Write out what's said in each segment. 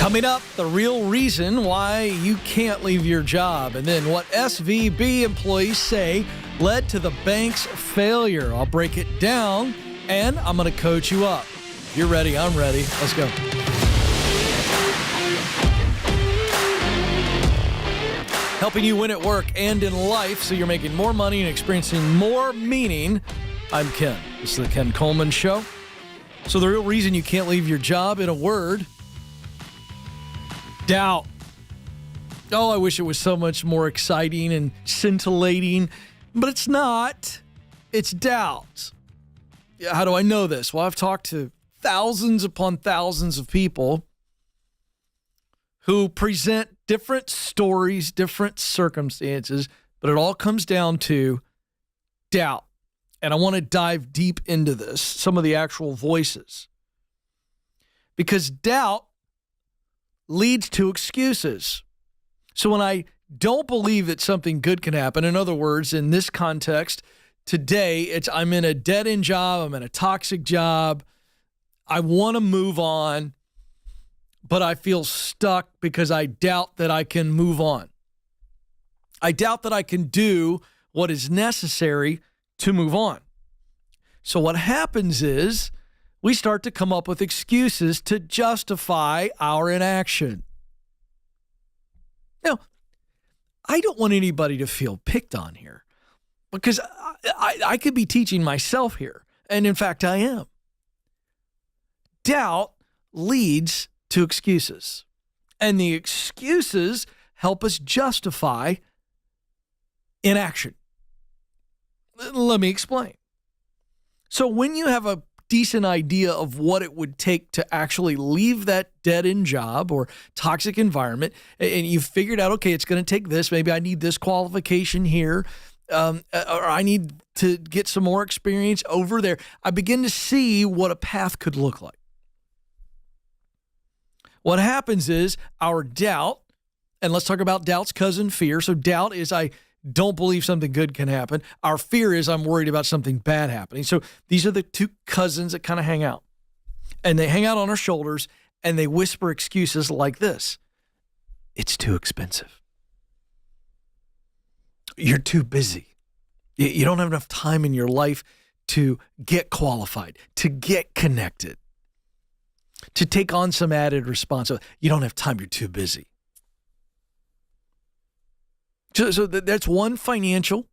Coming up, the real reason why you can't leave your job, and then what SVB employees say led to the bank's failure. I'll break it down, and I'm going to coach you up. If you're ready, I'm ready. Let's go. Helping you win at work and in life so you're making more money and experiencing more meaning. I'm Ken. This is the Ken Coleman Show. So the real reason you can't leave your job, in a word: doubt. Oh, I wish it was so much more exciting and scintillating, but it's not. It's doubt. How do I know this? Well, I've talked to thousands upon thousands of people who present different stories, different circumstances, but it all comes down to doubt. And I want to dive deep into this, some of the actual voices. Because doubt leads to excuses. So when I don't believe that something good can happen, in other words, in this context, today, I'm in a dead-end job, I'm in a toxic job, I want to move on, but I feel stuck because I doubt that I can move on. I doubt that I can do what is necessary to move on. So what happens is we start to come up with excuses to justify our inaction. Now, I don't want anybody to feel picked on here because I could be teaching myself here, and in fact, I am. Doubt leads to excuses, and the excuses help us justify inaction. Let me explain. So when you have a decent idea of what it would take to actually leave that dead-end job or toxic environment, and you've figured out, okay, it's going to take this, maybe I need this qualification here, or I need to get some more experience over there, I begin to see what a path could look like. What happens is our doubt, and let's talk about doubt's cousin, fear. So doubt is I don't believe something good can happen. Our fear is I'm worried about something bad happening. So these are the two cousins that kind of hang out. And they hang out on our shoulders and they whisper excuses like this: it's too expensive. You're too busy. You don't have enough time in your life to get qualified, to get connected, to take on some added responsibility. You don't have time. You're too busy. So that's one financial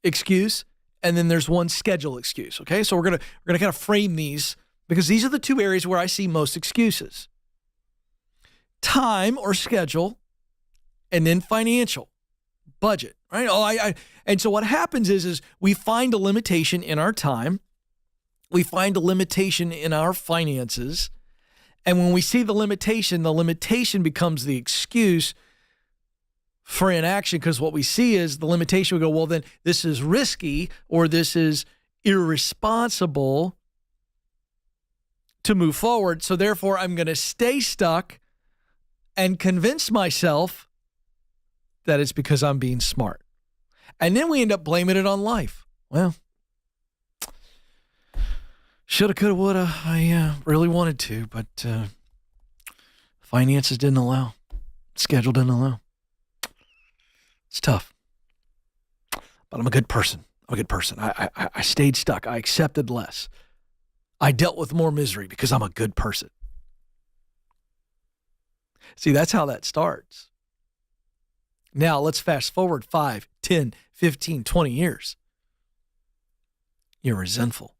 excuse, and then there's one schedule excuse. Okay, so we're gonna kind of frame these because these are the two areas where I see most excuses: time or schedule, and then financial, budget. Right? And so what happens is we find a limitation in our time, we find a limitation in our finances, and when we see the limitation becomes the excuse for inaction, because what we see is the limitation. We go, well, then this is risky or this is irresponsible to move forward. So therefore, I'm going to stay stuck and convince myself that it's because I'm being smart. And then we end up blaming it on life. Well, shoulda, coulda, woulda. I really wanted to, but finances didn't allow. Schedule didn't allow. It's tough, but I'm a good person. I stayed stuck. I accepted less. I dealt with more misery because I'm a good person. See, that's how that starts. Now let's fast forward 5, 10, 15, 20 years. You're resentful,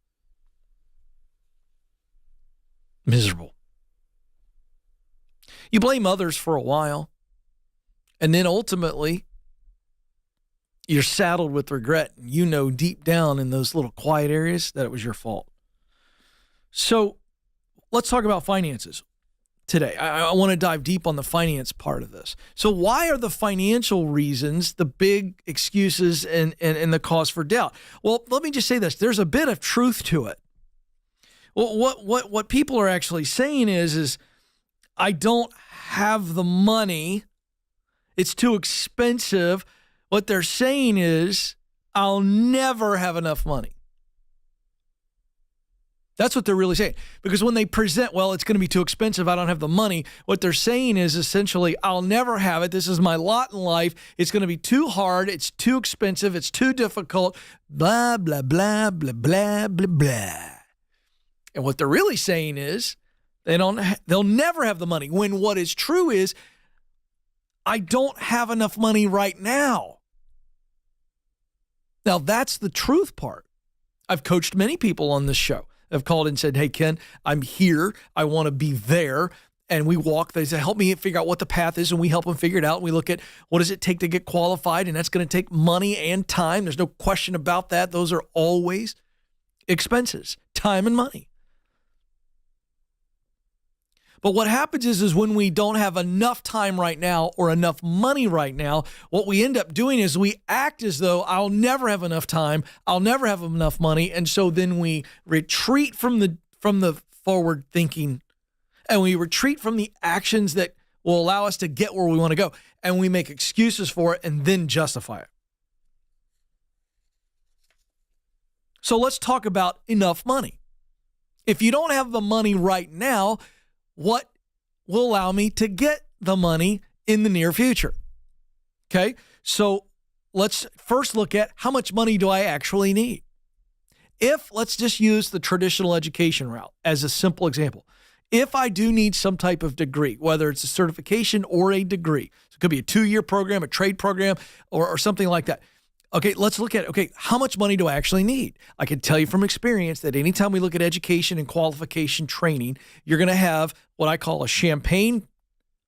miserable. You blame others for a while, and then ultimately, you're saddled with regret. You know deep down in those little quiet areas that it was your fault. So let's talk about finances today. I want to dive deep on the finance part of this. So why are the financial reasons the big excuses and the cause for doubt? Well, let me just say this. There's a bit of truth to it. Well, what people are actually saying is I don't have the money. It's too expensive. What they're saying is, I'll never have enough money. That's what they're really saying. Because when they present, well, it's going to be too expensive, I don't have the money, what they're saying is essentially, I'll never have it. This is my lot in life. It's going to be too hard. It's too expensive. It's too difficult. Blah, blah, blah, blah, blah, blah, blah. And what they're really saying is they'll never have the money. When what is true is, I don't have enough money right now. Now, that's the truth part. I've coached many people on this show. Have called and said, hey, Ken, I'm here. I want to be there. And we walk. They say, help me figure out what the path is. And we help them figure it out. And we look at what does it take to get qualified. And that's going to take money and time. There's no question about that. Those are always expenses, time and money. But what happens is when we don't have enough time right now or enough money right now, what we end up doing is we act as though I'll never have enough time, I'll never have enough money, and so then we retreat from the forward thinking, and we retreat from the actions that will allow us to get where we want to go, and we make excuses for it and then justify it. So let's talk about enough money. If you don't have the money right now, what will allow me to get the money in the near future? Okay, so let's first look at how much money do I actually need? Let's just use the traditional education route as a simple example. If I do need some type of degree, whether it's a certification or a degree, so it could be a 2-year program, a trade program, or something like that. Okay, let's look at, how much money do I actually need? I can tell you from experience that anytime we look at education and qualification training, you're going to have what I call a champagne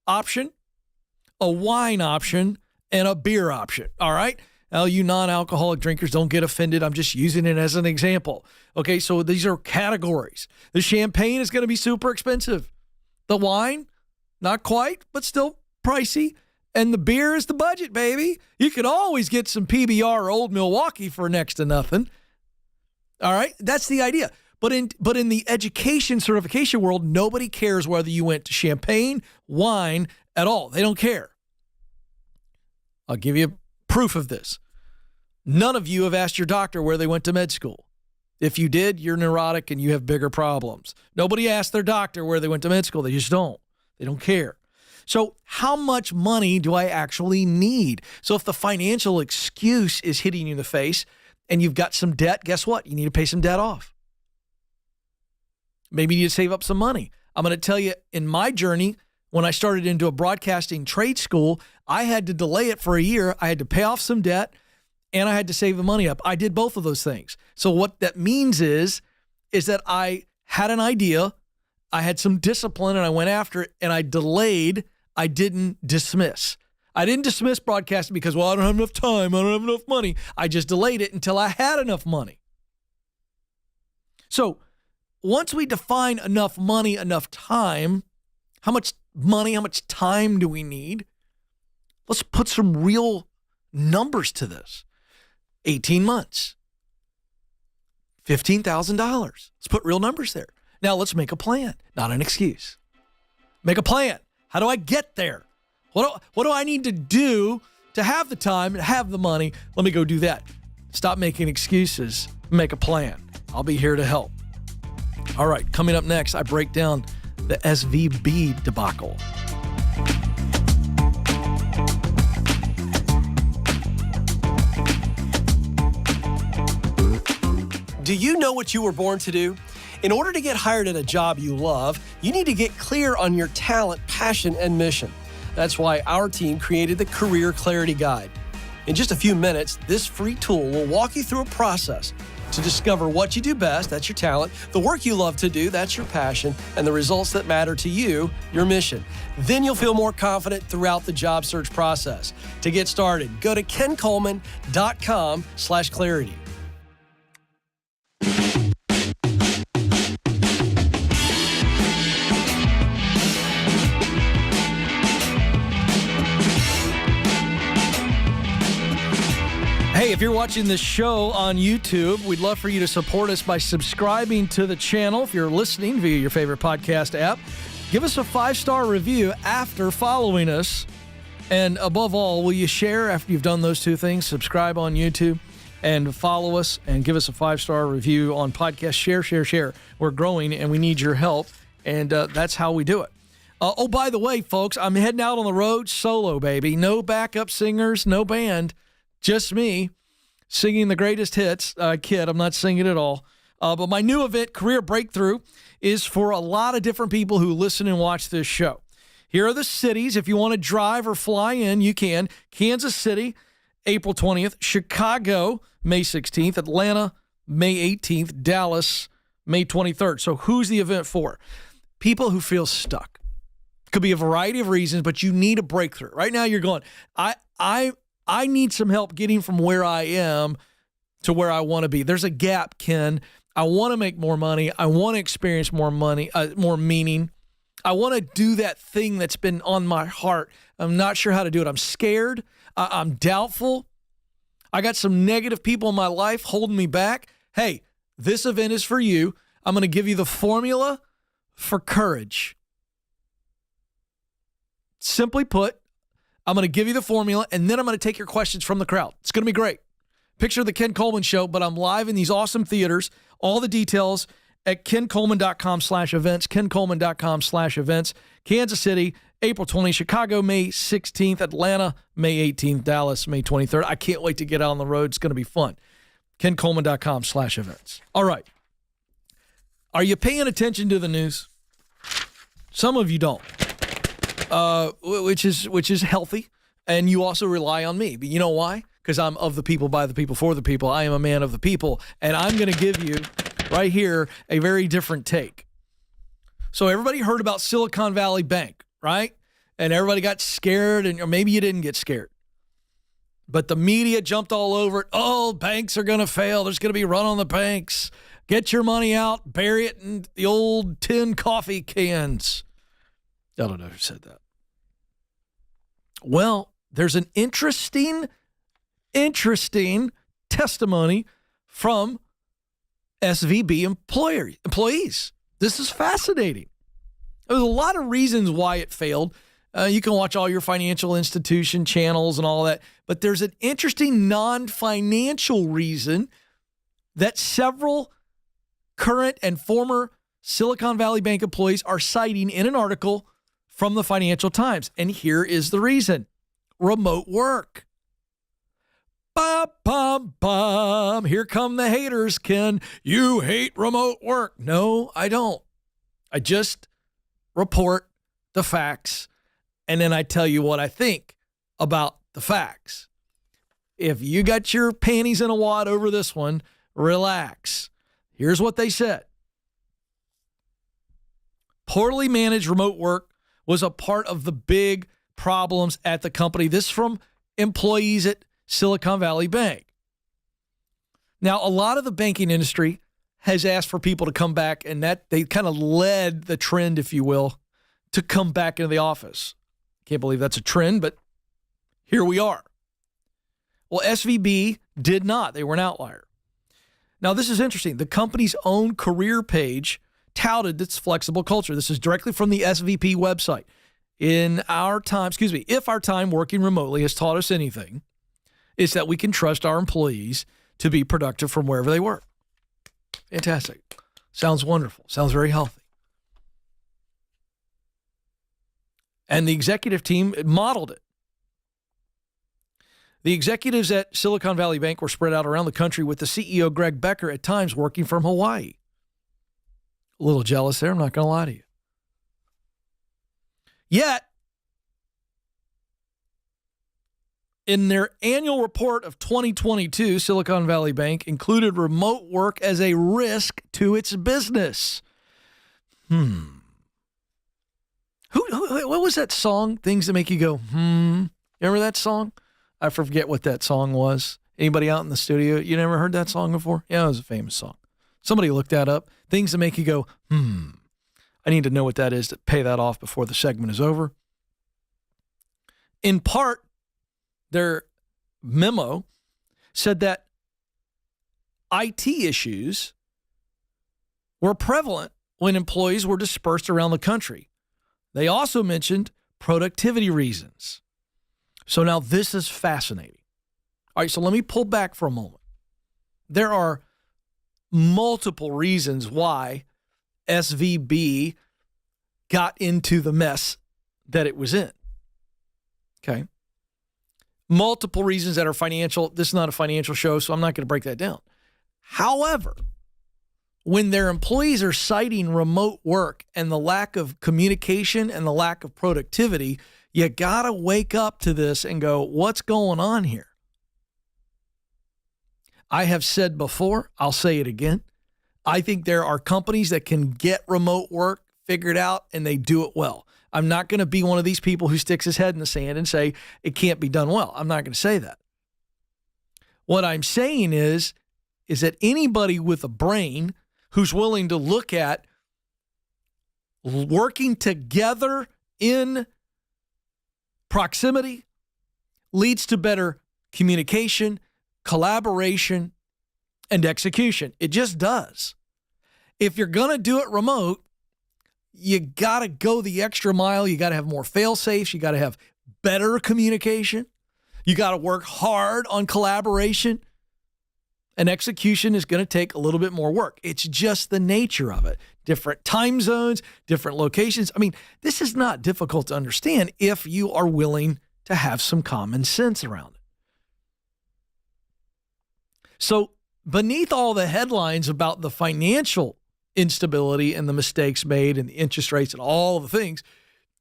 option, a wine option, and a beer option, all right? Now, you non-alcoholic drinkers, don't get offended. I'm just using it as an example. Okay, so these are categories. The champagne is going to be super expensive. The wine, not quite, but still pricey. And the beer is the budget, baby. You can always get some PBR or Old Milwaukee for next to nothing. All right, that's the idea. But in the education certification world, nobody cares whether you went to champagne, wine, at all. They don't care. I'll give you proof of this. None of you have asked your doctor where they went to med school. If you did, you're neurotic and you have bigger problems. Nobody asked their doctor where they went to med school. They just don't. They don't care. So how much money do I actually need? So if the financial excuse is hitting you in the face and you've got some debt, guess what? You need to pay some debt off. Maybe you need to save up some money. I'm going to tell you, in my journey, when I started into a broadcasting trade school, I had to delay it for a year. I had to pay off some debt and I had to save the money up. I did both of those things. So what that means is that I had an idea, I had some discipline, and I went after it, and I delayed. I didn't dismiss. I didn't dismiss broadcasting because, well, I don't have enough time, I don't have enough money. I just delayed it until I had enough money. So once we define enough money, enough time, how much money, how much time do we need? Let's put some real numbers to this. 18 months, $15,000. Let's put real numbers there. Now let's make a plan, not an excuse. Make a plan. How do I get there? What do I need to do to have the time and have the money? Let me go do that. Stop making excuses. Make a plan. I'll be here to help. All right, coming up next, I break down the SVB debacle. Do you know what you were born to do? In order to get hired at a job you love, you need to get clear on your talent, passion, and mission. That's why our team created the Career Clarity Guide. In just a few minutes, this free tool will walk you through a process to discover what you do best, that's your talent, the work you love to do, that's your passion, and the results that matter to you, your mission. Then you'll feel more confident throughout the job search process. To get started, go to kencoleman.com/clarity. Hey, if you're watching this show on YouTube, we'd love for you to support us by subscribing to the channel. If you're listening via your favorite podcast app, give us a 5-star review after following us. And above all, will you share after you've done those two things? Subscribe on YouTube and follow us and give us a 5-star review on podcast. Share. We're growing and we need your help, and that's how we do it. By the way, folks, I'm heading out on the road solo, baby. No backup singers, no band, just me singing the greatest hits. Kid, I'm not singing at all. But my new event, Career Breakthrough, is for a lot of different people who listen and watch this show. Here are the cities. If you want to drive or fly in, you can. Kansas City, April 20th. Chicago, May 16th. Atlanta, May 18th. Dallas, May 23rd. So who's the event for? People who feel stuck. Could be a variety of reasons, but you need a breakthrough. Right now you're going, I need some help getting from where I am to where I want to be. There's a gap, Ken. I want to make more money. I want to experience more money, more meaning. I want to do that thing that's been on my heart. I'm not sure how to do it. I'm scared. I'm doubtful. I got some negative people in my life holding me back. Hey, this event is for you. I'm going to give you the formula for courage. Simply put, I'm going to give you the formula, and then I'm going to take your questions from the crowd. It's going to be great. Picture the Ken Coleman Show, but I'm live in these awesome theaters. All the details at kencoleman.com/events, kencoleman.com/events. Kansas City, April 20th. Chicago, May 16th. Atlanta, May 18th. Dallas, May 23rd. I can't wait to get out on the road. It's going to be fun. kencoleman.com/events. All right. Are you paying attention to the news? Some of you don't, which is healthy, and you also rely on me. But you know why? Because I'm of the people, by the people, for the people. I am a man of the people, and I'm going to give you right here a very different take. So everybody heard about Silicon Valley Bank, right? And everybody got scared, or maybe you didn't get scared. But the media jumped all over it. Oh, banks are going to fail. There's going to be a run on the banks. Get your money out, bury it in the old tin coffee cans. I don't know who said that. Well, there's an interesting testimony from SVB employees. This is fascinating. There's a lot of reasons why it failed. You can watch all your financial institution channels and all that, but there's an interesting non-financial reason that several current and former Silicon Valley Bank employees are citing in an article from the Financial Times. And here is the reason. Remote work. Bum, bum, bum. Here come the haters, Ken. You hate remote work. No, I don't. I just report the facts, and then I tell you what I think about the facts. If you got your panties in a wad over this one, relax. Here's what they said. Poorly managed remote work was a part of the big problems at the company. This from employees at Silicon Valley Bank. Now, a lot of the banking industry has asked for people to come back, and that they kind of led the trend, if you will, to come back into the office. Can't believe that's a trend, but here we are. Well, SVB did not. They were an outlier. Now, this is interesting. The company's own career page touted its flexible culture. This is directly from the SVP website. If our time working remotely has taught us anything, it's that we can trust our employees to be productive from wherever they work. Fantastic. Sounds wonderful. Sounds very healthy. And the executive team modeled it. The executives at Silicon Valley Bank were spread out around the country, with the CEO, Greg Becker, at times working from Hawaii. A little jealous there, I'm not going to lie to you. Yet, in their annual report of 2022, Silicon Valley Bank included remote work as a risk to its business. What was that song? Things that make you go, Remember that song? I forget what that song was. Anybody out in the studio? You never heard that song before? Yeah, it was a famous song. Somebody looked that up. Things that make you go, I need to know what that is to pay that off before the segment is over. In part, their memo said that IT issues were prevalent when employees were dispersed around the country. They also mentioned productivity reasons. So now this is fascinating. All right, so let me pull back for a moment. There are multiple reasons why SVB got into the mess that it was in. Okay. Multiple reasons that are financial. This is not a financial show, so I'm not going to break that down. However, when their employees are citing remote work and the lack of communication and the lack of productivity, you got to wake up to this and go, what's going on here? I have said before, I'll say it again. I think there are companies that can get remote work figured out and they do it well. I'm not going to be one of these people who sticks his head in the sand and say it can't be done well. I'm not going to say that. What I'm saying is that anybody with a brain who's willing to look at working together in proximity leads to better communication, collaboration, and execution. It just does. If you're going to do it remote, you got to go the extra mile. You got to have more fail-safes. You got to have better communication. You got to work hard on collaboration. And execution is going to take a little bit more work. It's just the nature of it. Different time zones, different locations. I mean, this is not difficult to understand if you are willing to have some common sense around it. So beneath all the headlines about the financial instability and the mistakes made and the interest rates and all the things,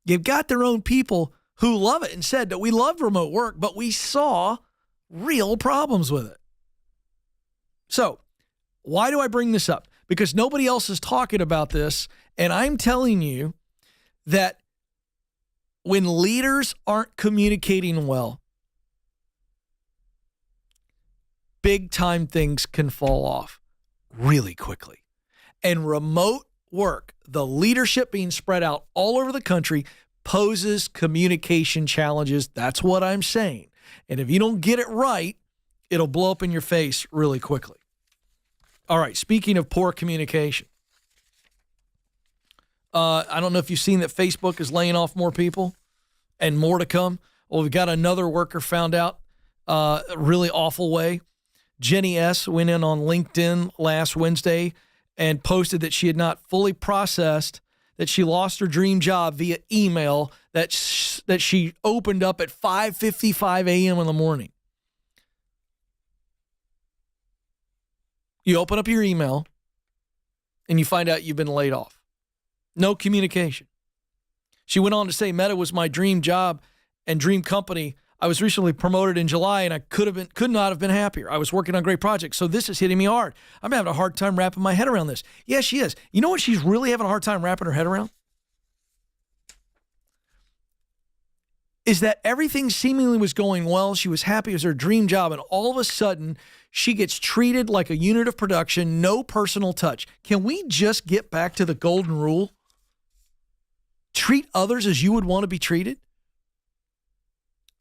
you've got their own people who love it and said that we loved remote work, but we saw real problems with it. So why do I bring this up? Because nobody else is talking about this, and I'm telling you that when leaders aren't communicating well, big time things can fall off really quickly. And remote work, the leadership being spread out all over the country, poses communication challenges. That's what I'm saying. And if you don't get it right, it'll blow up in your face really quickly. All right, speaking of poor communication, I don't know if you've seen that Facebook is laying off more people and more to come. Well, we've got another worker found out a really awful way. Jenny S. went in on LinkedIn last Wednesday and posted that she had not fully processed that she lost her dream job via email that she opened up at 5:55 a.m. in the morning. You open up your email and you find out you've been laid off. No communication. She went on to say, Meta was my dream job and dream company. I was recently promoted in July and I could not have been happier. I was working on great projects. So this is hitting me hard. I'm having a hard time wrapping my head around this. Yeah, she is. You know what she's really having a hard time wrapping her head around? Is that everything seemingly was going well. She was happy. It was her dream job. And all of a sudden, she gets treated like a unit of production, no personal touch. Can we just get back to the golden rule? Treat others as you would want to be treated?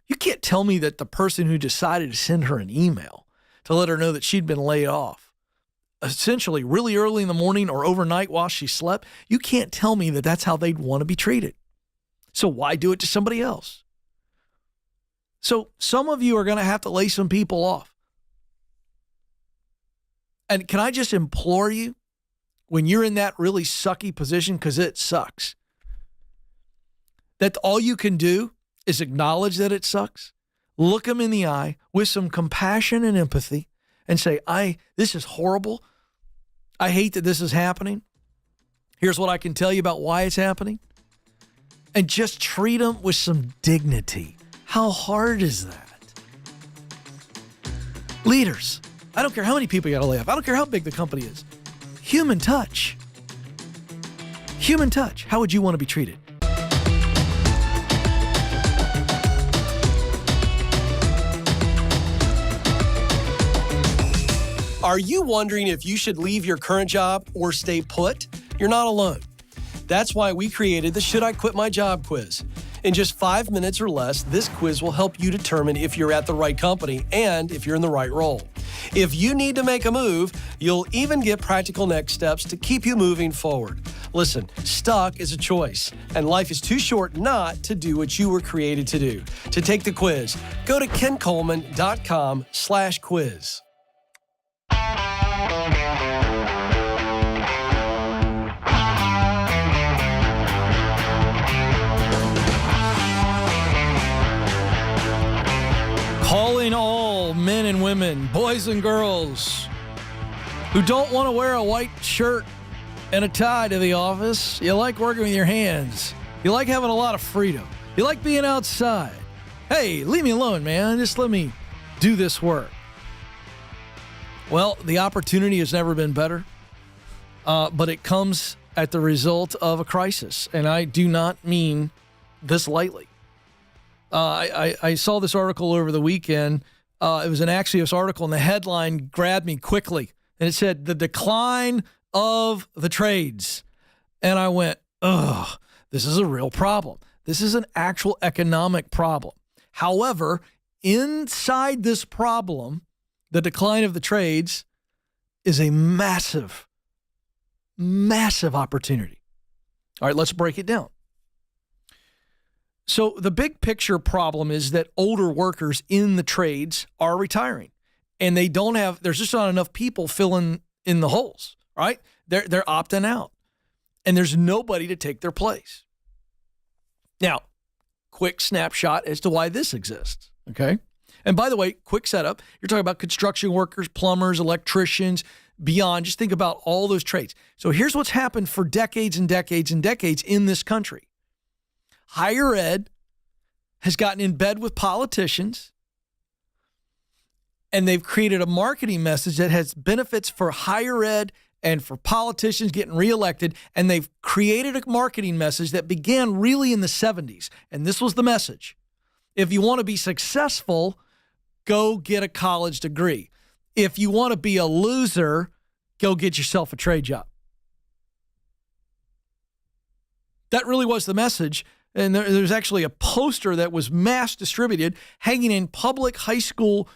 You can't tell me that the person who decided to send her an email to let her know that she'd been laid off, essentially really early in the morning or overnight while she slept, you can't tell me that that's how they'd want to be treated. So why do it to somebody else? So some of you are going to have to lay some people off. And can I just implore you, when you're in that really sucky position, because it sucks, that all you can do is acknowledge that it sucks, look them in the eye with some compassion and empathy and say, this is horrible. I hate that this is happening. Here's what I can tell you about why it's happening. And just treat them with some dignity. How hard is that? Leaders, I don't care how many people you got to lay off. I don't care how big the company is. Human touch. Human touch. How would you want to be treated? Are you wondering if you should leave your current job or stay put? You're not alone. That's why we created the Should I Quit My Job quiz. In just 5 minutes or less, this quiz will help you determine if you're at the right company and if you're in the right role. If you need to make a move, you'll even get practical next steps to keep you moving forward. Listen, stuck is a choice, and life is too short not to do what you were created to do. To take the quiz, go to kencoleman.com/quiz. boys and girls who don't want to wear a white shirt and a tie to the office. You like working with your hands. You like having a lot of freedom. You like being outside. Hey, leave me alone, man. Just let me do this work. Well, the opportunity has never been better, but it comes at the result of a crisis, and I do not mean this lightly. I saw this article over the weekend. It was an Axios article, and the headline grabbed me quickly, and it said, "The Decline of the Trades." And I went, ugh, this is a real problem. This is an actual economic problem. However, inside this problem, the decline of the trades is a massive, massive opportunity. All right, let's break it down. So the big picture problem is that older workers in the trades are retiring, and there's just not enough people filling in the holes, right? They're opting out, and there's nobody to take their place. Now, quick snapshot as to why this exists, okay? And by the way, quick setup, you're talking about construction workers, plumbers, electricians, beyond. Just think about all those trades. So here's what's happened for decades and decades and decades in this country. Higher ed has gotten in bed with politicians, and they've created a marketing message that has benefits for higher ed and for politicians getting reelected, and they've created a marketing message that began really in the 70s, and this was the message. If you want to be successful, go get a college degree. If you want to be a loser, go get yourself a trade job. That really was the message. And there's actually a poster that was mass distributed hanging in public high school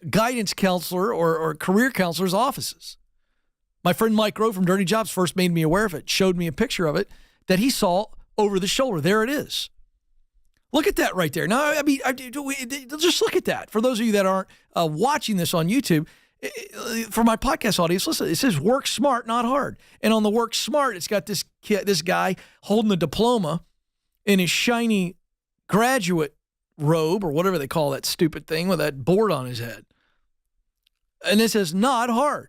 guidance counselor or career counselors' offices. My friend Mike Rowe from Dirty Jobs first made me aware of it, showed me a picture of it that he saw over the shoulder. There it is. Look at that right there. Now, I mean, just look at that. For those of you that aren't watching this on YouTube, for my podcast audience, listen, it says work smart, not hard. And on the work smart, it's got this guy holding a diploma in his shiny graduate robe, or whatever they call that stupid thing with that board on his head. And it says not hard.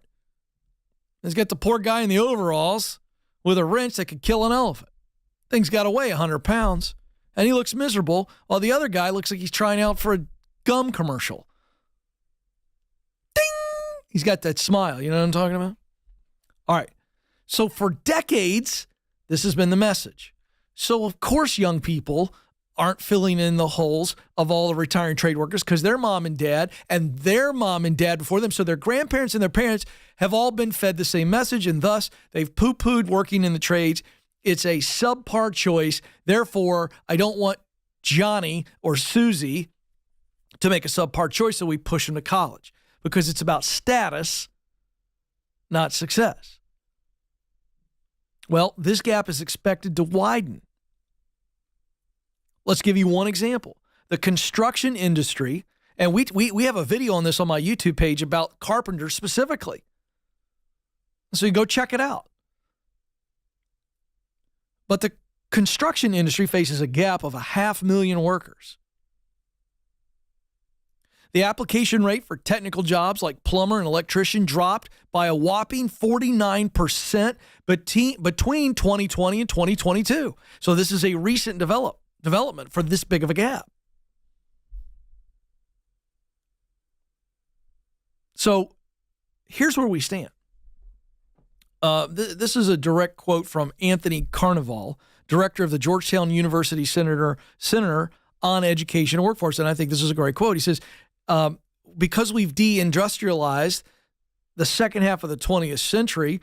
It's got the poor guy in the overalls with a wrench that could kill an elephant. Thing's got to weigh 100 pounds. And he looks miserable, while the other guy looks like he's trying out for a gum commercial. Ding! He's got that smile. You know what I'm talking about? All right. So for decades, this has been the message. So, of course, young people aren't filling in the holes of all the retiring trade workers because their mom and dad and their mom and dad before them, so their grandparents and their parents have all been fed the same message, and thus they've poo-pooed working in the trades. It's a subpar choice. Therefore, I don't want Johnny or Susie to make a subpar choice, so we push them to college because it's about status, not success. Well, this gap is expected to widen. Let's give you one example. The construction industry, and we have a video on this on my YouTube page about carpenters specifically. So you go check it out. But the construction industry faces a gap of 500,000 workers. The application rate for technical jobs like plumber and electrician dropped by a whopping 49% between 2020 and 2022. So this is a recent development for this big of a gap. So here's where we stand. This is a direct quote from Anthony Carnival, director of the Georgetown University Center on Education and Workforce. And I think this is a great quote. He says, because we've deindustrialized the second half of the 20th century,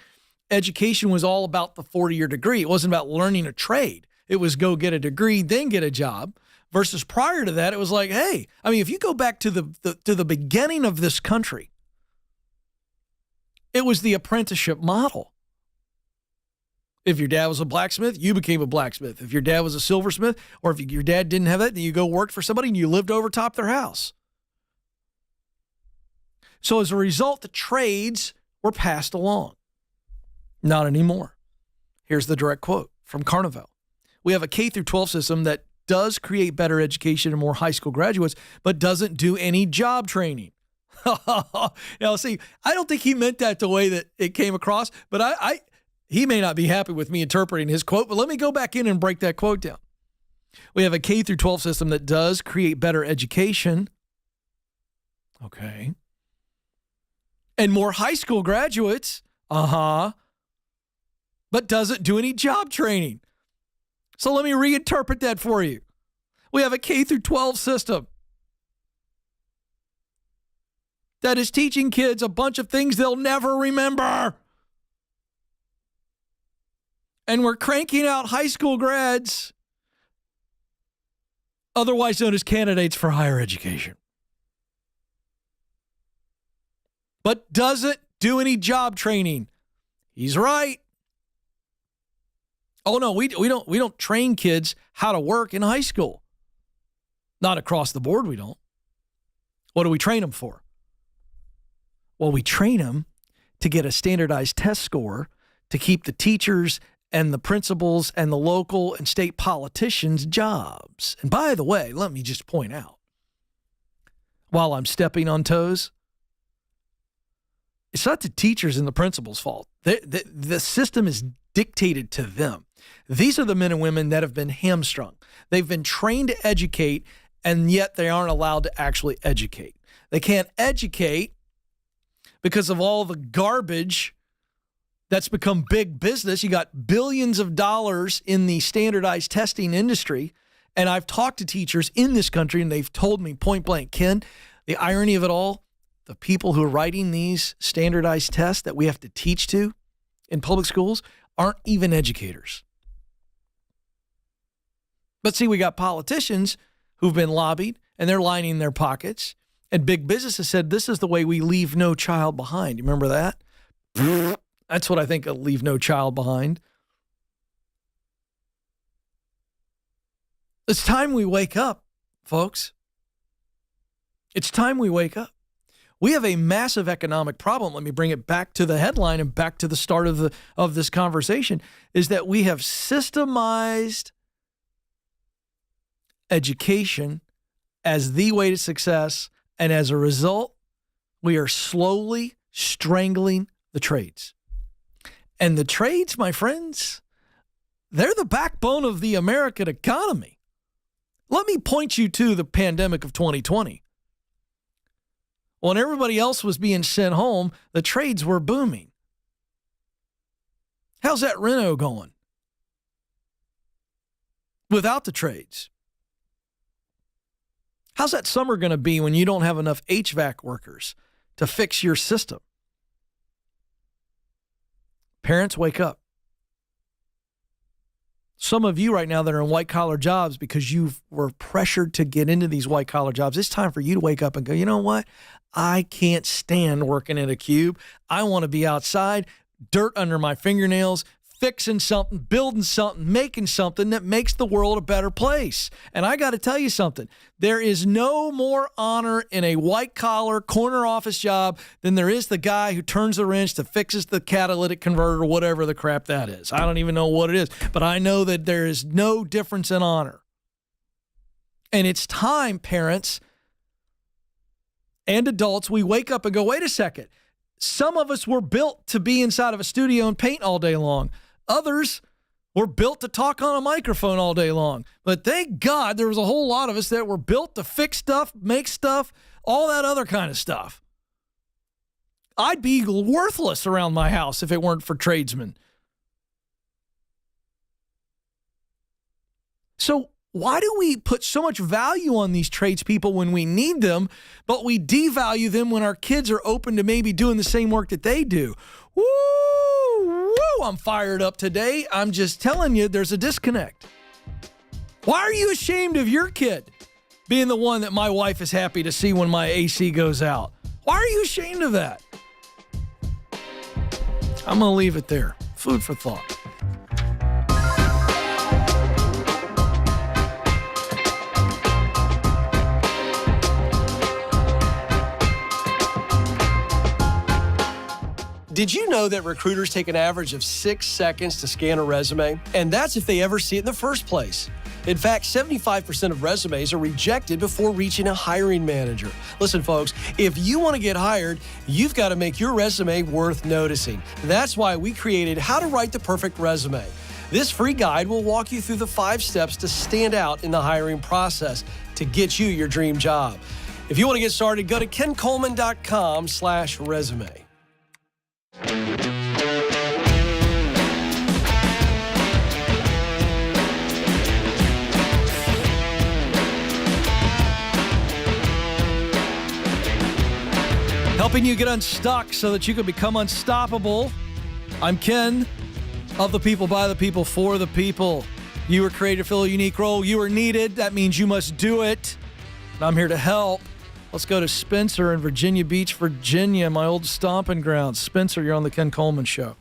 education was all about the 40-year degree. It wasn't about learning a trade. It was go get a degree, then get a job. Versus prior to that, it was like, hey, I mean, if you go back to the beginning of this country, it was the apprenticeship model. If your dad was a blacksmith, you became a blacksmith. If your dad was a silversmith, or if your dad didn't have that, then you go work for somebody and you lived over top their house. So as a result, the trades were passed along. Not anymore. Here's the direct quote from Carnival. We have a K through 12 system that does create better education and more high school graduates, but doesn't do any job training. Now, see, I don't think he meant that the way that it came across, but he may not be happy with me interpreting his quote, but let me go back in and break that quote down. We have a K through 12 system that does create better education. Okay. And more high school graduates. But doesn't do any job training. So let me reinterpret that for you. We have a K through 12 system that is teaching kids a bunch of things they'll never remember. And we're cranking out high school grads, otherwise known as candidates for higher education, but doesn't do any job training. He's right. Oh no, we don't train kids how to work in high school. Not across the board, we don't. What do we train them for? Well, we train them to get a standardized test score to keep the teachers and the principals and the local and state politicians' jobs. And by the way, let me just point out, while I'm stepping on toes, it's not the teachers and the principals' fault. The system is dictated to them. These are the men and women that have been hamstrung. They've been trained to educate, and yet they aren't allowed to actually educate. They can't educate because of all the garbage that's become big business. You got billions of dollars in the standardized testing industry. And I've talked to teachers in this country, and they've told me point blank, Ken, the irony of it all, the people who are writing these standardized tests that we have to teach to in public schools aren't even educators. But see, we got politicians who've been lobbied, and they're lining their pockets. And big business has said, this is the way we leave no child behind. You remember that? That's what I think of leave no child behind. It's time we wake up, folks. It's time we wake up. We have a massive economic problem. Let me bring it back to the headline and back to the start of this conversation, is that we have systemized education as the way to success. And as a result, we are slowly strangling the trades. And the trades, my friends, they're the backbone of the American economy. Let me point you to the pandemic of 2020. When everybody else was being sent home, the trades were booming. How's that reno going without the trades? How's that summer going to be when you don't have enough HVAC workers to fix your system? Parents, wake up. Some of you right now that are in white-collar jobs because you were pressured to get into these white-collar jobs, it's time for you to wake up and go, you know what? I can't stand working in a cube. I want to be outside, dirt under my fingernails, fixing something, building something, making something that makes the world a better place. And I got to tell you something. There is no more honor in a white-collar corner office job than there is the guy who turns the wrench to fixes the catalytic converter or whatever the crap that is. I don't even know what it is, but I know that there is no difference in honor. And it's time, parents and adults, we wake up and go, wait a second. Some of us were built to be inside of a studio and paint all day long. Others were built to talk on a microphone all day long. But thank God there was a whole lot of us that were built to fix stuff, make stuff, all that other kind of stuff. I'd be worthless around my house if it weren't for tradesmen. So why do we put so much value on these tradespeople when we need them, but we devalue them when our kids are open to maybe doing the same work that they do? Woo! Woo! I'm fired up today. I'm just telling you, there's a disconnect. Why are you ashamed of your kid being the one that my wife is happy to see when my AC goes out? Why are you ashamed of that? I'm going to leave it there. Food for thought. Did you know that recruiters take an average of 6 seconds to scan a resume? And that's if they ever see it in the first place. In fact, 75% of resumes are rejected before reaching a hiring manager. Listen, folks, if you want to get hired, you've got to make your resume worth noticing. That's why we created How to Write the Perfect Resume. This free guide will walk you through the 5 steps to stand out in the hiring process to get you your dream job. If you want to get started, go to kencoleman.com/resume. Helping you get unstuck so that you can become unstoppable. I'm Ken, of the people, by the people, for the people. You were created to fill a unique role. You are needed. That means you must do it. And I'm here to help. Let's go to Spencer in Virginia Beach, Virginia, my old stomping ground. Spencer, you're on the Ken Coleman Show.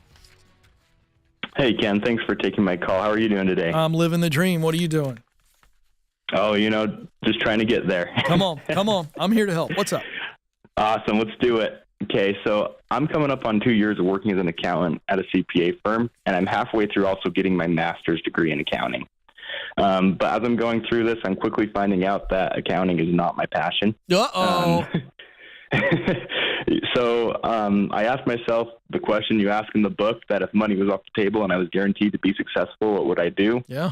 Hey, Ken. Thanks for taking my call. How are you doing today? I'm living the dream. What are you doing? Oh, just trying to get there. Come on. I'm here to help. What's up? Awesome. Let's do it. Okay, so I'm coming up on 2 years of working as an accountant at a CPA firm, and I'm halfway through also getting my master's degree in accounting. But as I'm going through this, I'm quickly finding out that accounting is not my passion. Uh-oh. So I asked myself the question you ask in the book, that if money was off the table and I was guaranteed to be successful, what would I do? Yeah.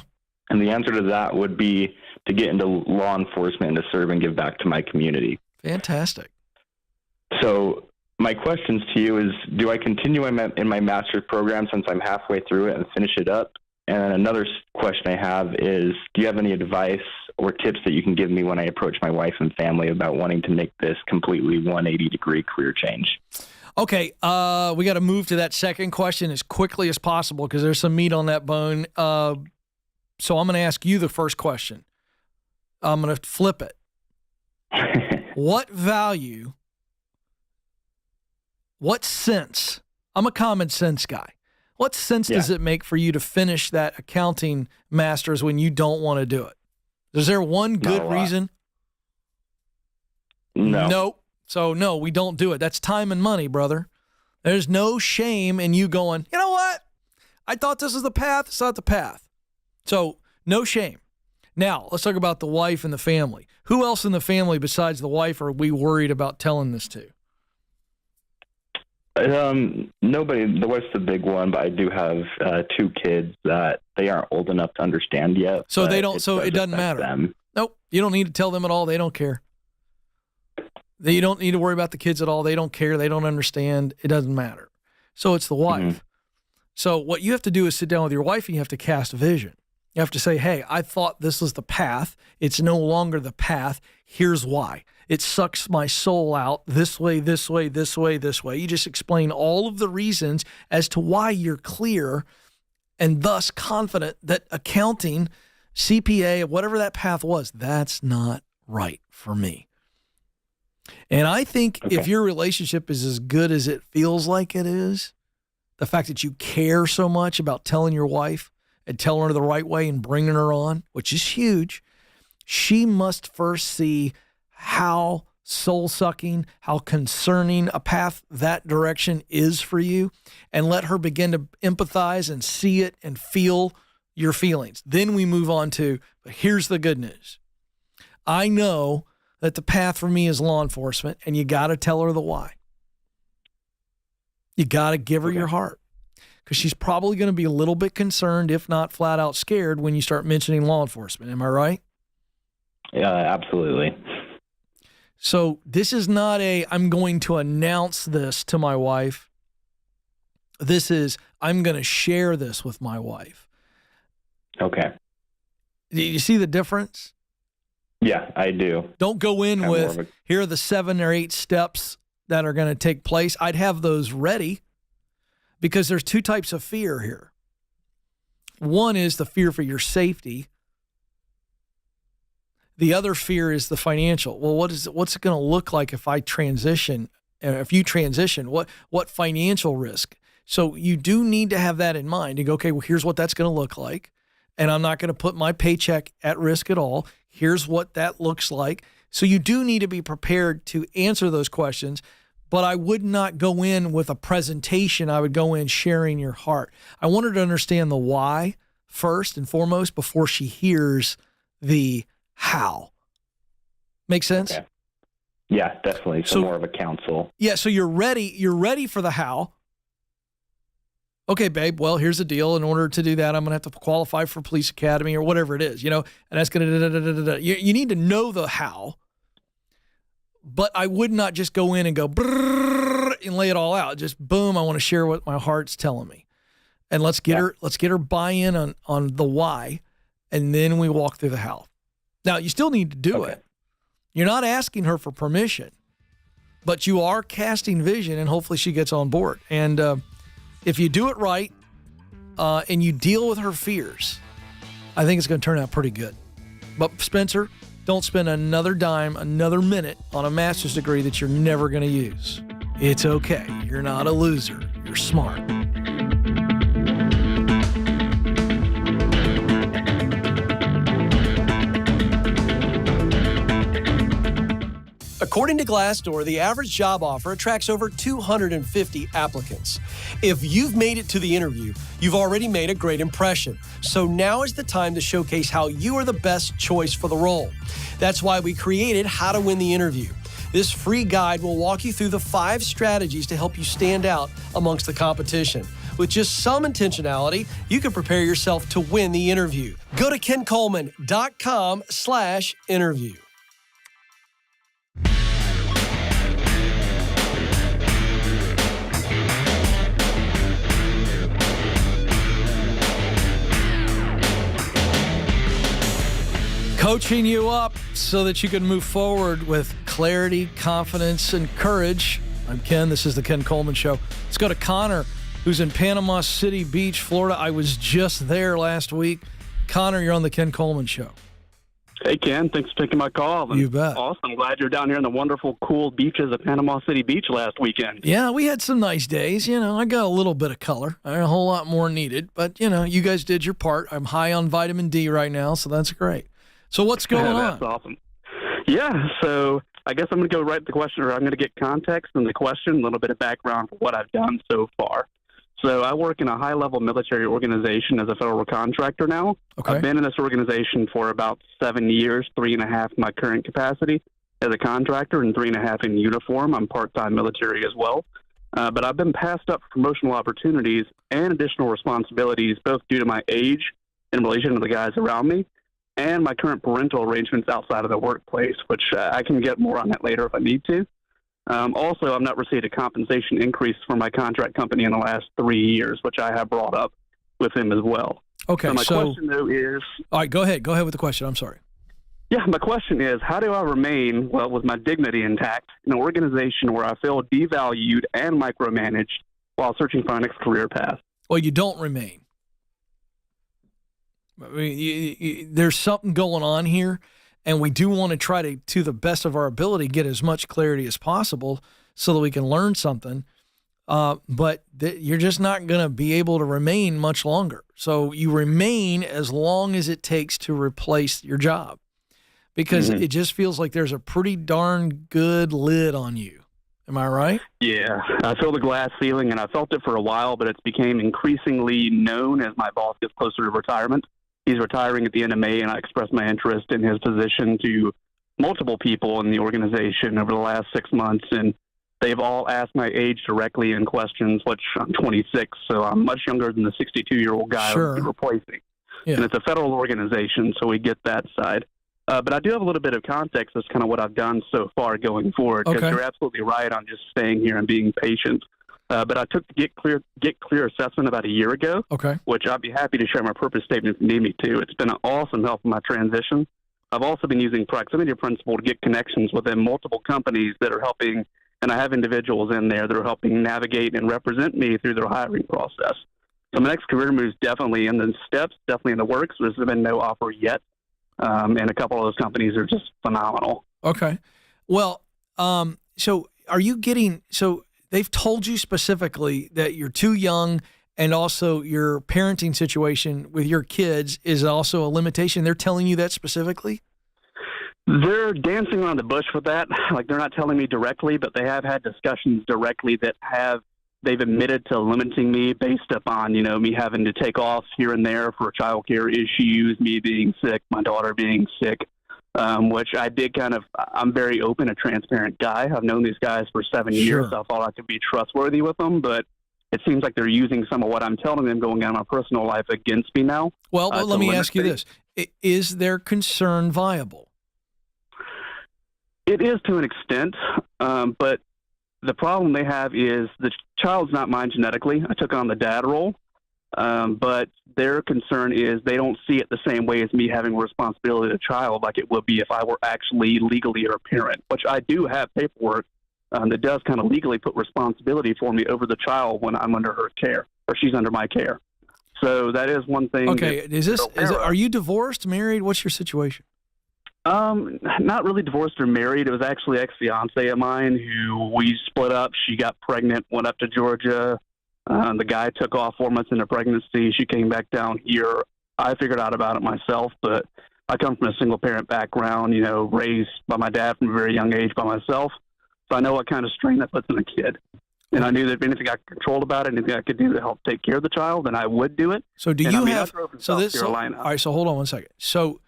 And the answer to that would be to get into law enforcement and to serve and give back to my community. Fantastic. So my questions to you is, do I continue in my master's program since I'm halfway through it and finish it up? And another question I have is, do you have any advice or tips that you can give me when I approach my wife and family about wanting to make this completely 180-degree career change? Okay, we got to move to that second question as quickly as possible because there's some meat on that bone. So I'm going to ask you the first question. I'm going to flip it. What value, what sense, I'm a common sense guy. What sense does it make for you to finish that accounting master's when you don't want to do it? Is there one good reason? No. Nope. So, no, we don't do it. That's time and money, brother. There's no shame in you going, you know what? I thought this was the path. It's not the path. So, no shame. Now, let's talk about the wife and the family. Who else in the family besides the wife are we worried about telling this to? Nobody. The wife's the big one, but I do have 2 kids that they aren't old enough to understand yet. So they don't. So it doesn't matter. Them. Nope. You don't need to tell them at all. They don't care. You don't need to worry about the kids at all. They don't care. They don't understand. It doesn't matter. So it's the wife. Mm-hmm. So what you have to do is sit down with your wife and you have to cast a vision. You have to say, hey, I thought this was the path. It's no longer the path. Here's why. It sucks my soul out this way, this way, this way, this way. You just explain all of the reasons as to why you're clear and thus confident that accounting, CPA, whatever that path was, that's not right for me. And I think if your relationship is as good as it feels like it is, the fact that you care so much about telling your wife and telling her the right way and bringing her on, which is huge, she must first see how soul-sucking, how concerning a path that direction is for you, and let her begin to empathize and see it and feel your feelings. Then we move on to, but here's the good news. I know that the path for me is law enforcement, and you got to tell her the why. You got to give her your heart, because she's probably going to be a little bit concerned, if not flat out scared, when you start mentioning law enforcement. Am I right? Yeah, absolutely. So this is not I'm going to announce this to my wife. This is, I'm going to share this with my wife. Okay. Do you see the difference? Yeah, I do. Don't go in with, here are the 7 or 8 steps that are going to take place. I'd have those ready because there's 2 types of fear here. One is the fear for your safety. The other fear is the financial. Well, what's it going to look like if I transition? If you transition, what financial risk? So you do need to have that in mind. You go, okay, well, here's what that's going to look like. And I'm not going to put my paycheck at risk at all. Here's what that looks like. So you do need to be prepared to answer those questions. but I would not go in with a presentation. I would go in sharing your heart. I want her to understand the why first and foremost before she hears the how. Make sense? Okay. Yeah, definitely. So more of a counsel. Yeah, so you're ready for the how. Okay, babe, well, here's the deal. In order to do that, I'm going to have to qualify for police academy or whatever it is, and that's going to, you need to know the how, but I would not just go in and go and lay it all out. Just boom, I want to share what my heart's telling me. And let's get her buy-in on the why, and then we walk through the how. Now, you still need to do it. You're not asking her for permission, but you are casting vision, and hopefully she gets on board. And if you do it right and you deal with her fears, I think it's going to turn out pretty good. But Spencer, don't spend another dime, another minute on a master's degree that you're never going to use. It's okay. You're not a loser. You're smart. According to Glassdoor, the average job offer attracts over 250 applicants. If you've made it to the interview, you've already made a great impression. So now is the time to showcase how you are the best choice for the role. That's why we created How to Win the Interview. This free guide will walk you through the 5 strategies to help you stand out amongst the competition. With just some intentionality, you can prepare yourself to win the interview. Go to kencoleman.com/interview. Coaching you up so that you can move forward with clarity, confidence, and courage. I'm Ken. This is the Ken Coleman Show. Let's go to Connor, who's in Panama City Beach, Florida. I was just there last week. Connor, you're on the Ken Coleman Show. Hey, Ken. Thanks for taking my call. You bet. Awesome. Glad you're down here in the wonderful, cool beaches of Panama City Beach last weekend. Yeah, we had some nice days. I got a little bit of color. A whole lot more needed. But, you guys did your part. I'm high on vitamin D right now, so that's great. So what's going on? That's awesome. Yeah, so I guess I'm going to go right to the question, or I'm going to get context in the question, a little bit of background for what I've done so far. So I work in a high-level military organization as a federal contractor now. Okay. I've been in this organization for about 7 years, 3.5 in my current capacity as a contractor and 3.5 in uniform. I'm part-time military as well. But I've been passed up for promotional opportunities and additional responsibilities, both due to my age in relation to the guys around me, and my current parental arrangements outside of the workplace, which I can get more on that later if I need to. Also, I've not received a compensation increase from my contract company in the last 3 years, which I have brought up with him as well. Okay, so my question, though, is... All right, go ahead. Go ahead with the question. I'm sorry. Yeah, my question is, how do I remain, with my dignity intact in an organization where I feel devalued and micromanaged while searching for my next career path? Well, you don't remain. I mean, there's something going on here, and we do want to try to the best of our ability, get as much clarity as possible so that we can learn something. But you're just not going to be able to remain much longer. So you remain as long as it takes to replace your job, because it just feels like there's a pretty darn good lid on you. Am I right? Yeah, I feel the glass ceiling, and I felt it for a while, but it's became increasingly known as my boss gets closer to retirement. He's retiring at the end of May, and I expressed my interest in his position to multiple people in the organization over the last 6 months, and they've all asked my age directly in questions, which I'm 26, so I'm much younger than the 62-year-old guy Sure. I'm replacing. Yeah. And it's a federal organization, so we get that side. But I do have a little bit of context as kind of what I've done so far going forward, because you're absolutely right on just staying here and being patient. But I took the Get Clear assessment about a year ago, which I'd be happy to share my purpose statement if you need me to. It's been an awesome help in my transition. I've also been using proximity principle to get connections within multiple companies that are helping, and I have individuals in there that are helping navigate and represent me through their hiring process. So my next career move is definitely in the steps, definitely in the works. There's been no offer yet, and a couple of those companies are just phenomenal. Okay. Well, so are you getting – so – they've told you specifically that you're too young, and also your parenting situation with your kids is also a limitation. They're telling you that specifically? They're dancing around the bush with that. Like, they're not telling me directly, but they have had discussions directly that they've admitted to limiting me based upon, me having to take off here and there for childcare issues, me being sick, my daughter being sick, which I did I'm very open, a transparent guy. I've known these guys for 7 years. So I thought I could be trustworthy with them, but it seems like they're using some of what I'm telling them going on in my personal life against me now. Well, let me ask you this. Is their concern viable? It is to an extent, but the problem they have is the child's not mine genetically. I took on the dad role, but their concern is they don't see it the same way as me having responsibility of the child like it would be if I were actually legally her parent, which I do have paperwork that does kind of legally put responsibility for me over the child when I'm under her care or she's under my care. So that is one thing. Okay, are you divorced, married? What's your situation? Not really divorced or married. It was actually ex-fiance of mine who we split up. She got pregnant, went up to Georgia. The guy took off 4 months into pregnancy. She came back down here. I figured out about it myself, but I come from a single parent background, raised by my dad from a very young age by myself. So I know what kind of strain that puts in a kid. And I knew that if anything I controlled about it, anything I could do to help take care of the child, then I would do it. So all right, so hold on one second. So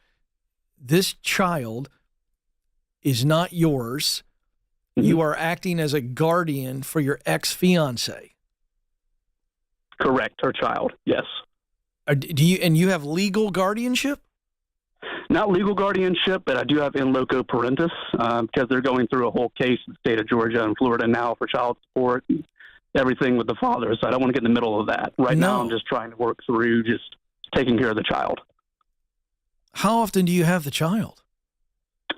this child is not yours. Mm-hmm. You are acting as a guardian for your ex-fiance. Correct, her child, yes. You have legal guardianship? Not legal guardianship, but I do have in loco parentis because they're going through a whole case in the state of Georgia and Florida now for child support and everything with the father. So I don't want to get in the middle of that. Right now I'm just trying to work through just taking care of the child. How often do you have the child?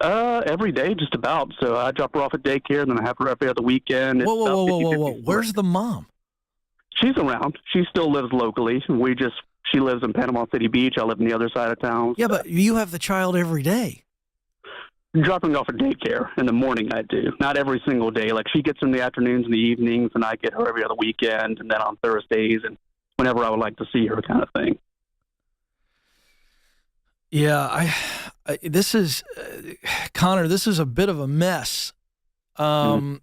Every day, just about. So I drop her off at daycare, and then I have her every other weekend. Whoa. Where's the mom? She's around. She still lives locally. She lives in Panama City Beach. I live on the other side of town. Yeah, but you have the child every day. Dropping off at daycare in the morning, I do. Not every single day. Like, she gets in the afternoons and the evenings, and I get her every other weekend, and then on Thursdays, and whenever I would like to see her kind of thing. Yeah, this is, Connor, this is a bit of a mess. But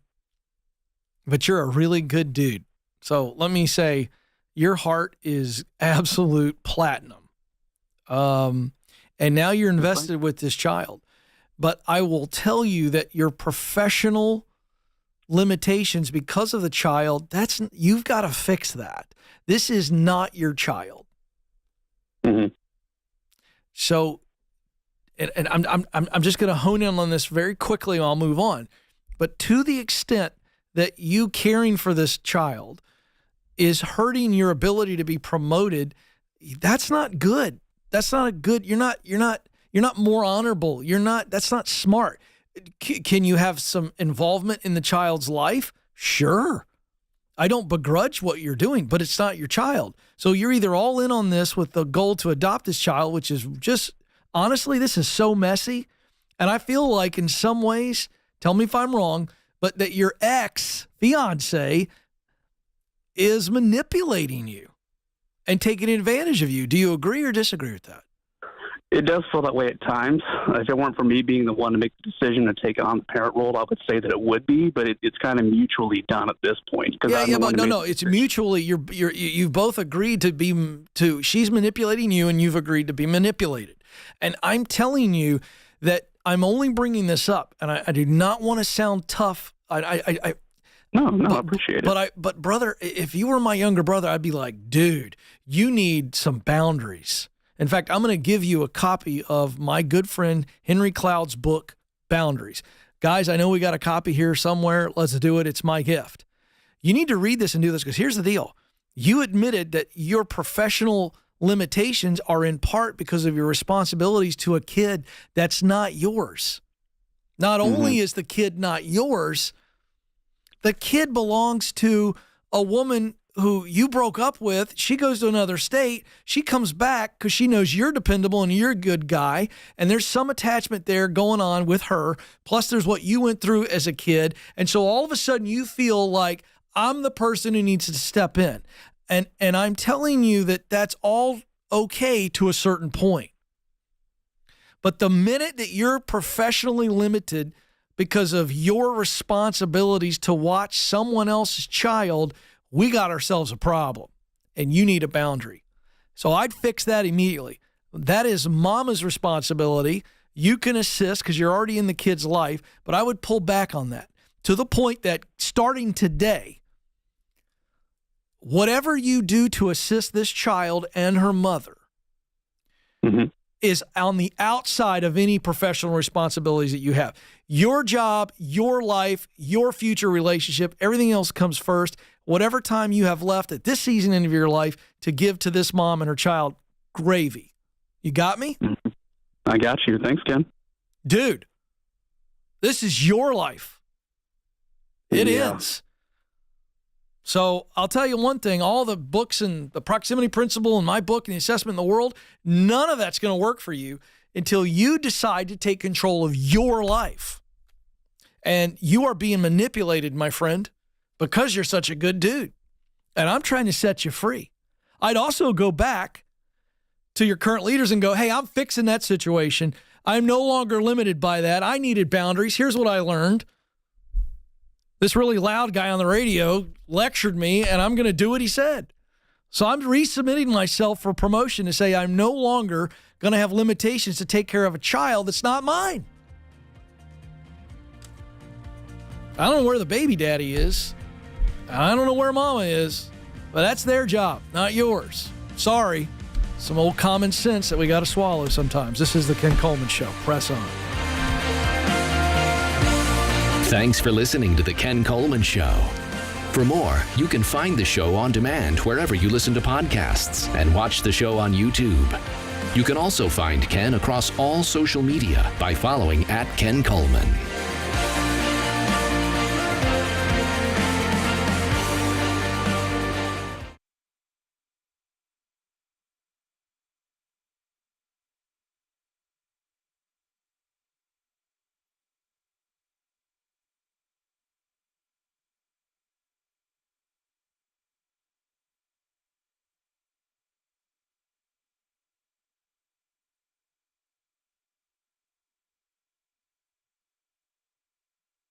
you're a really good dude. So let me say, your heart is absolute platinum. And now you're invested with this child. But I will tell you that your professional limitations because of the child, you've got to fix that. This is not your child. Mm-hmm. So, and I'm just going to hone in on this very quickly and I'll move on. But to the extent that you caring for this child is hurting your ability to be promoted, that's not good. That's not a good, you're not more honorable. That's not smart. Can you have some involvement in the child's life? Sure. I don't begrudge what you're doing, but it's not your child. So you're either all in on this with the goal to adopt this child, which is just, honestly, this is so messy. And I feel like in some ways, tell me if I'm wrong, but that your ex-fiance is manipulating you and taking advantage of you. Do you agree or disagree with that? It does feel that way at times. If it weren't for me being the one to make the decision to take on the parent role, I would say that it would be, but it's kind of mutually done at this point. It's mutually. You've both agreed to she's manipulating you, and you've agreed to be manipulated. And I'm telling you that I'm only bringing this up, and I do not want to sound tough. I appreciate it. But brother, if you were my younger brother, I'd be like, dude, you need some boundaries. In fact, I'm going to give you a copy of my good friend Henry Cloud's book, Boundaries. Guys, I know we got a copy here somewhere. Let's do it. It's my gift. You need to read this and do this because here's the deal. You admitted that your professional limitations are in part because of your responsibilities to a kid that's not yours. Not only is the kid not yours, the kid belongs to a woman who you broke up with. She goes to another state. She comes back because she knows you're dependable and you're a good guy. And there's some attachment there going on with her. Plus there's what you went through as a kid. And so all of a sudden you feel like I'm the person who needs to step in. And I'm telling you that that's all okay to a certain point. But the minute that you're professionally limited because of your responsibilities to watch someone else's child, we got ourselves a problem, and you need a boundary. So I'd fix that immediately. That is mama's responsibility. You can assist because you're already in the kid's life, but I would pull back on that to the point that starting today, whatever you do to assist this child and her mother is on the outside of any professional responsibilities that you have. Your job, your life, your future relationship, everything else comes first. Whatever time you have left at this season of your life to give to this mom and her child, gravy. You got me? I got you. Thanks, Ken. Dude, this is your life. It is. So I'll tell you one thing, all the books and the proximity principle and my book and the assessment in the world, none of that's going to work for you until you decide to take control of your life. And you are being manipulated, my friend, because you're such a good dude. And I'm trying to set you free. I'd also go back to your current leaders and go, hey, I'm fixing that situation. I'm no longer limited by that. I needed boundaries. Here's what I learned. This really loud guy on the radio lectured me, and I'm going to do what he said. So I'm resubmitting myself for promotion to say I'm no longer going to have limitations to take care of a child that's not mine. I don't know where the baby daddy is. I don't know where mama is, but that's their job, not yours. Sorry. Some old common sense that we got to swallow sometimes. This is the Ken Coleman Show. Press on. Thanks for listening to the Ken Coleman Show. For more, you can find the show on demand wherever you listen to podcasts and watch the show on YouTube. You can also find Ken across all social media by following @Ken Coleman.